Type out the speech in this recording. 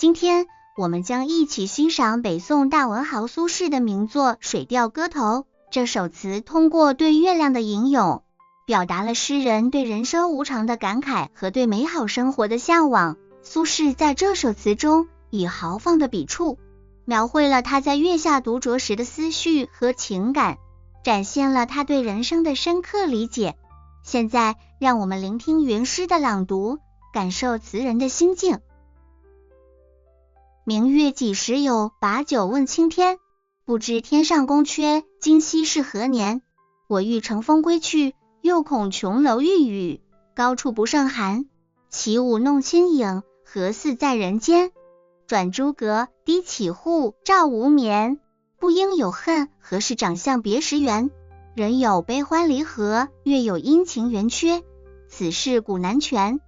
今天我们将一起欣赏北宋大文豪苏轼的名作《水调歌头》。这首词通过对月亮的吟咏，表达了诗人对人生无常的感慨和对美好生活的向往。苏轼在这首词中以豪放的笔触，描绘了他在月下独酌时的思绪和情感，展现了他对人生的深刻理解。现在让我们聆听原诗的朗读，感受词人的心境。明月几时有，把酒问青天。不知天上宫阙，今夕是何年？我欲乘风归去，又恐琼楼玉宇，高处不胜寒。起舞弄清影，何似在人间？转朱阁，低绮户，照无眠。不应有恨，何事长向别时圆？人有悲欢离合，月有阴晴圆缺，此事古难全。